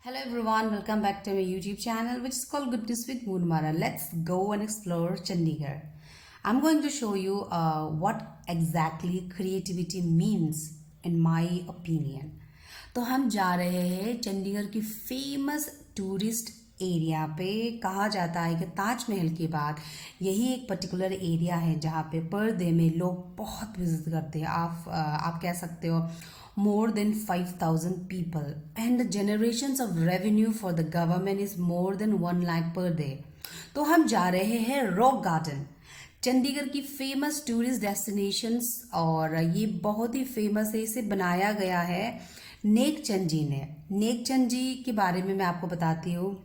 Hello everyone, welcome back to my YouTube channel which is called Goodness with Moonmara. Let's go and explore Chandigarh. I'm going to show you what exactly creativity means in my opinion. तो हम जा रहे हैं चंडीगढ़ की famous tourist area पे। कहा जाता है कि ताजमहल के बाद यही एक पर्टिकुलर एरिया है जहाँ पे पर डे में लोग बहुत विजिट करते हैं। आप कह सकते हो more than 5,000 people and the generations of revenue for the government is more than 1 lakh per day। तो हम जा रहे हैं रॉक गार्डन, चंडीगढ़ की फेमस टूरिस्ट डेस्टिनेशंस, और ये बहुत ही फेमस है। इसे बनाया गया है नेकचंद जी ने। नेकचंद जी के बारे में मैं आपको बताती हूँ।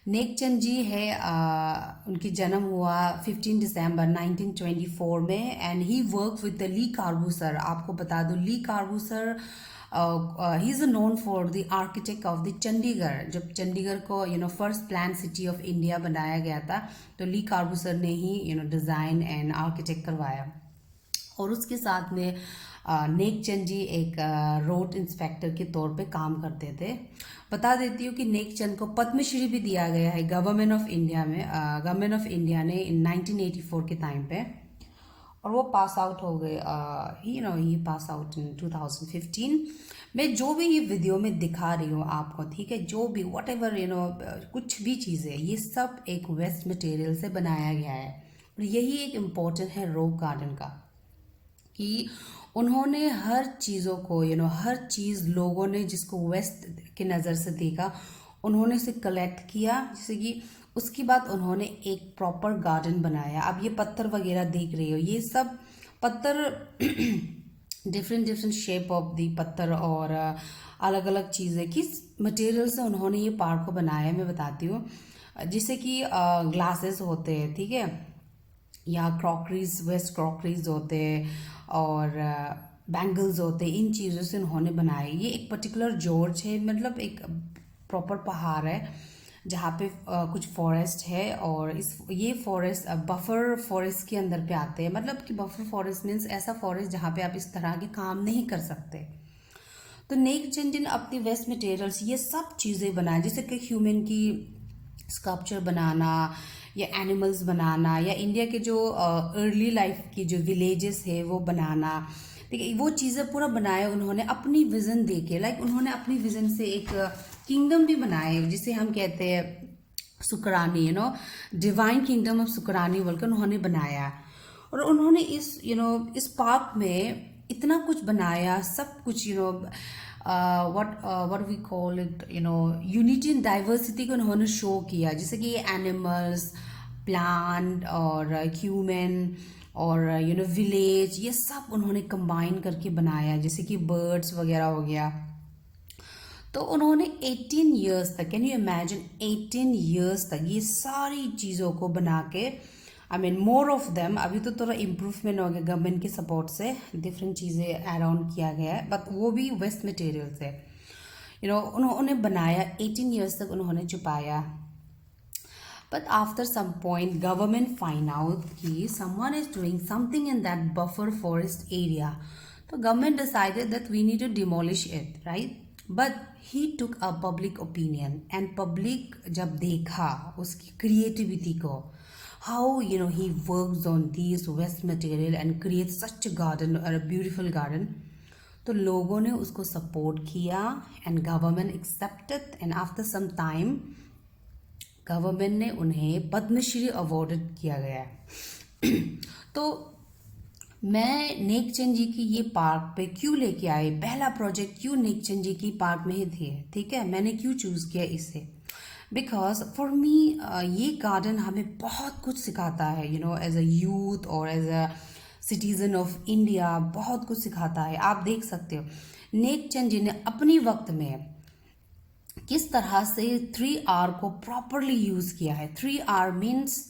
नेकचंद जी है, उनकी जन्म हुआ 15 दिसंबर 1924 में and he work with the Le Corbusier. आपको बता दूं Le Corbusier he is known for the architect of the Chandigarh. जब चंडीगढ़ को first plan city of India बनाया गया था तो ली कार्बूसर ने ही डिज़ाइन एंड आर्किटेक्ट करवाया। और उसके साथ में नेकचंद जी एक रोड इंस्पेक्टर के तौर पे काम करते थे। बता देती हूँ कि नेकचंद को पद्मश्री भी दिया गया है गवर्नमेंट ऑफ इंडिया में, गवर्नमेंट ऑफ इंडिया ने इन 1984 के टाइम पे। और वो पास आउट हो गए, ही पास आउट इन 2015 मैं जो भी ये वीडियो में दिखा रही हूँ आपको, ठीक है, जो भी वट एवर कुछ भी चीज़ें, ये सब एक वेस्ट मटेरियल से बनाया गया है। और यही एक इम्पोर्टेंट है रॉक गार्डन का कि उन्होंने हर चीज़ों को हर चीज़ लोगों ने जिसको वेस्ट के नज़र से देखा उन्होंने उसे कलेक्ट किया। जैसे कि उसके बाद उन्होंने एक प्रॉपर गार्डन बनाया। अब ये पत्थर वगैरह देख रहे हो, ये सब पत्थर डिफरेंट शेप ऑफ दी पत्थर और अलग अलग चीज़ें किस मटेरियल से उन्होंने ये पार्क को बनाया मैं बताती हूँ। जैसे कि ग्लासेस होते हैं, ठीक है, या क्रॉकरीज, वेस्ट क्रॉकरीज होते हैं और बैंगल्स होते हैं। इन चीज़ों से उन्होंने बनाए। ये एक पर्टिकुलर जॉर्ज है, मतलब एक प्रॉपर पहाड़ है जहाँ पे कुछ फॉरेस्ट है और ये फॉरेस्ट बफर फॉरेस्ट के अंदर पे आते हैं। मतलब कि बफर फॉरेस्ट मीन्स ऐसा फॉरेस्ट जहाँ पे आप इस तरह के काम नहीं कर सकते। तो नेकचंद जी ने अपनी वेस्ट मटेरियल्स ये सब चीज़ें बनाई, जैसे कि ह्यूमन की स्कल्पचर बनाना या एनिमल्स बनाना या इंडिया के जो अर्ली लाइफ की जो विलेजेस है वो बनाना, ठीक है, वो चीज़ें पूरा बनाया उन्होंने अपनी विज़न दे के। लाइक उन्होंने अपनी विज़न से एक किंगडम भी बनाए जिसे हम कहते हैं सुकरानी, डिवाइन किंगडम ऑफ सुकरानी बोलकर उन्होंने बनाया। और उन्होंने इस पार्क में इतना कुछ बनाया, सब कुछ what we call it unity and diversity को उन्होंने शो किया। जैसे कि एनिमल्स, प्लांट और ह्यूमन और विलेज, ये सब उन्होंने कंबाइन करके बनाया, जैसे कि बर्ड्स वगैरह हो गया। तो उन्होंने 18 ईयर्स तक, कैन यू इमेजिन, 18 ईयर्स तक ये सारी चीज़ों को बना के, I mean more of them, अभी तो थोड़ा इम्प्रूवमेंट हो गया गवर्नमेंट के सपोर्ट से, डिफरेंट चीज़ें ऐड ऑन किया गया है, बट वो भी वेस्ट मटेरियल से उन्होंने बनाया। 18 ईयर्स तक उन्होंने छुपाया। But after some point government find out कि someone is doing something in that buffer forest area. तो government decided that we need to demolish it, right. But he took a public opinion and public जब देखा उसकी creativity को, how he works on these waste material and creates such a garden or a beautiful garden, तो लोगों ने उसको support किया and government accepted and after some time government ने उन्हें पद्मश्री अवॉर्डेड किया गया है। तो मैं नेकचंद जी की ये पार्क पे क्यों लेके आई, पहला प्रोजेक्ट क्यों नेकचंद जी की पार्क में ही थे, ठीक है, मैंने क्यों चूज़ किया इसे, बिकॉज फॉर मी ये गार्डन हमें बहुत कुछ सिखाता है, एज अ यूथ और as a citizen of India बहुत कुछ सिखाता है। आप देख सकते हो नेकचंद जी ने अपनी वक्त में किस तरह से 3R को प्रॉपरली यूज़ किया है। 3R मीन्स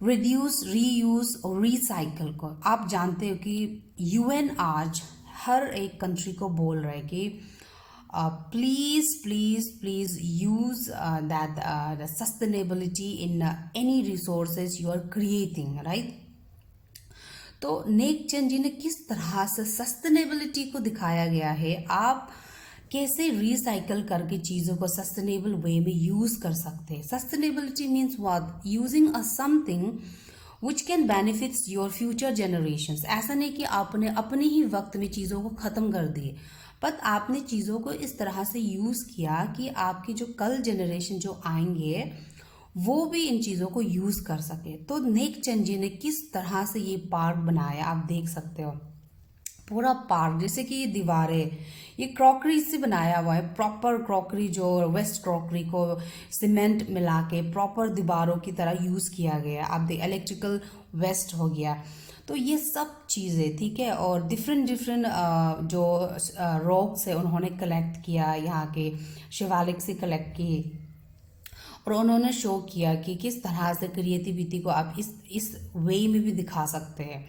रिड्यूस, रीयूज और रिसाइकल को। आप जानते हो कि UN आज हर एक कंट्री को बोल रहा है कि please use that sustainability in any resources you are creating, right। तो नेकचंद जी ने किस तरह से सस्टेनेबिलिटी को दिखाया गया है। आप कैसे रिसाइकल करके चीज़ों को सस्टेनेबल वे में यूज़ कर सकते हैं। Sustainability means what, using a something which can benefits your future generations. ऐसा नहीं कि आपने अपने ही वक्त में चीज़ों को ख़त्म कर दिए, बट आपने चीज़ों को इस तरह से यूज़ किया कि आपकी जो कल जनरेशन जो आएंगे वो भी इन चीज़ों को यूज़ कर सके। तो नेक चंद जी ने किस तरह से ये पार्क बनाया आप देख सकते हो। पूरा पार्क, जैसे कि ये दीवारें, ये क्रॉकरी से बनाया हुआ है, प्रॉपर क्रॉकरी जो वेस्ट क्रॉकरी को सीमेंट मिला के प्रॉपर दीवारों की तरह यूज़ किया गया। आप देख इलेक्ट्रिकल वेस्ट हो गया, तो ये सब चीज़ें ठीक है। और डिफरेंट डिफरेंट जो रॉक्स है उन्होंने कलेक्ट किया, यहाँ के शिवालिक से कलेक्ट की, और उन्होंने शो किया कि किस तरह से क्रिएटिविटी को आप इस वे में भी दिखा सकते हैं।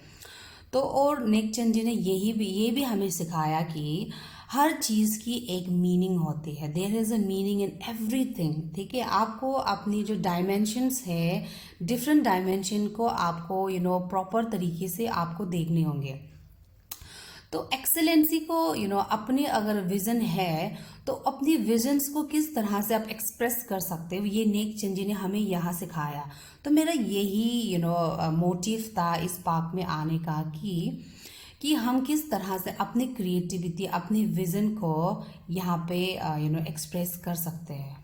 तो और नेक चंद जी ने ये भी हमें सिखाया कि हर चीज़ की एक मीनिंग होती है। There is a meaning in everything, ठीक है। आपको अपनी जो डायमेंशंस है, डिफरेंट डायमेंशन को आपको प्रॉपर तरीके से आपको देखने होंगे। तो एक्सेलेंसी को अपनी अगर विजन है तो अपनी विजन्स को किस तरह से आप एक्सप्रेस कर सकते हो, ये नेक चंद जी ने हमें यहाँ सिखाया। तो मेरा यही मोटिव था इस पार्क में आने का कि हम किस तरह से अपनी क्रिएटिविटी, अपनी विजन को यहाँ पे एक्सप्रेस कर सकते हैं।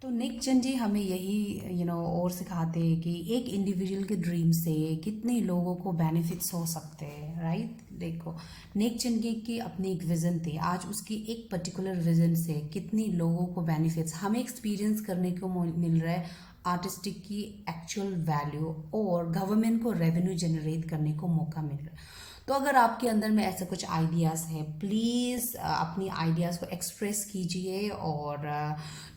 तो नेक चंद जी हमें यही और सिखाते हैं कि एक इंडिविजुअल के ड्रीम से कितने लोगों को बेनिफिट्स हो सकते हैं, राइट। देखो नेक चंद जी की अपनी एक विज़न थी, आज उसकी एक पर्टिकुलर विज़न से कितने लोगों को बेनिफिट्स हमें एक्सपीरियंस करने को मिल रहा है। आर्टिस्टिक की एक्चुअल वैल्यू और गवर्नमेंट को रेवेन्यू जनरेट करने को मौका मिल रहा है। तो अगर आपके अंदर में ऐसे कुछ आइडियाज़ हैं, प्लीज़ अपनी आइडियाज़ को एक्सप्रेस कीजिए और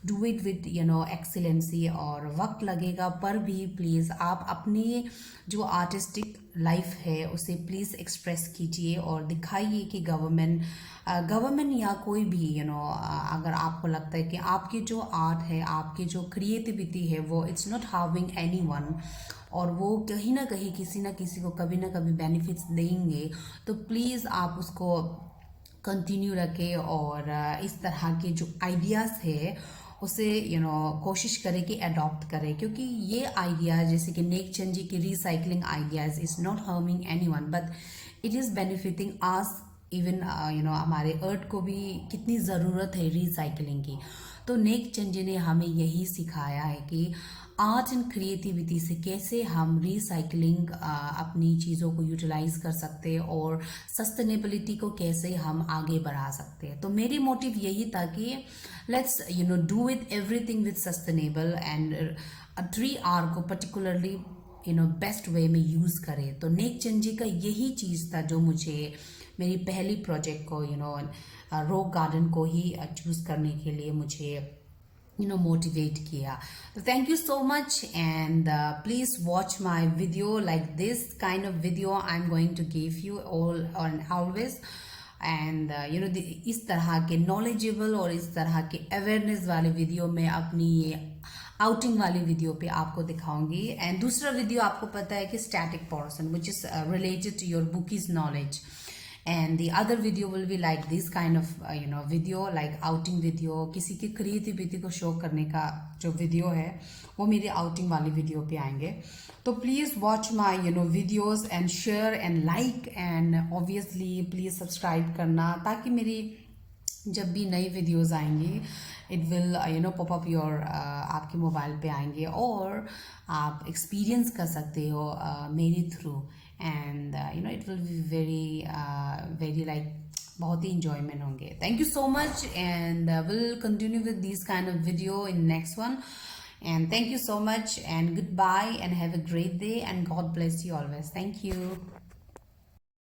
डू इट विद एक्सीलेंसी। और वक्त लगेगा पर भी प्लीज़ आप अपनी जो आर्टिस्टिक लाइफ है उसे प्लीज़ एक्सप्रेस कीजिए और दिखाइए कि गवर्नमेंट या कोई भी अगर आपको लगता है कि आपकी जो आर्ट है, आपकी जो क्रिएटिविटी है वो इट्स नॉट हार्मिंग एनीवन और वो कहीं ना कहीं किसी ना किसी को कभी ना कभी बेनिफिट्स देंगे, तो प्लीज़ आप उसको कंटिन्यू रखें और इस तरह के जो आइडियाज़ है उसे कोशिश करें कि अडॉप्ट करें। क्योंकि ये आइडिया जैसे कि नेक चंद जी की recycling ideas is not harming anyone but it is benefiting us. Even हमारे अर्थ को भी कितनी ज़रूरत है रिसाइकलिंग की। तो नेक चंद जी ने हमें यही सिखाया है कि आर्ट एंड क्रिएटिविटी से कैसे हम रिसाइकलिंग अपनी चीज़ों को यूटिलाइज कर सकते हैं और सस्टेनेबिलिटी को कैसे हम आगे बढ़ा सकते हैं। तो मेरी मोटिव यही था कि let's do with everything with sustainable and tree art को पर्टिकुलरली बेस्ट वे में यूज़ करें। तो नेक चंद जी का यही चीज़ था जो मुझे मेरी पहली प्रोजेक्ट को रॉक गार्डन को ही चूज़ करने के लिए मुझे motivate kiya. So thank you so much and please watch my video like this kind of video I'm going to give you all on always and इस तरह के knowledgeable और इस तरह के awareness वाले वीडियो मैं अपनी ये आउटिंग वाली वीडियो पे आपको दिखाऊंगी। एंड दूसरा वीडियो आपको पता है कि static portion which is related to your bookish knowledge and the other video will be like this kind of video like outing video, किसी की क्रिएटिविटी को शो करने का जो वीडियो है वो मेरे आउटिंग वाली वीडियो पे आएंगे। तो please watch my videos and share and like and obviously please subscribe करना ताकि मेरी जब भी नई वीडियोस आएंगी it will pop up your आपके मोबाइल पे आएंगे और आप एक्सपीरियंस कर सकते हो मेरे through and it will be very like बहुत ही enjoyment होंगे। Thank you so much and we'll continue with these kind of video in next one and thank you so much and goodbye and have a great day and God bless you always. Thank you.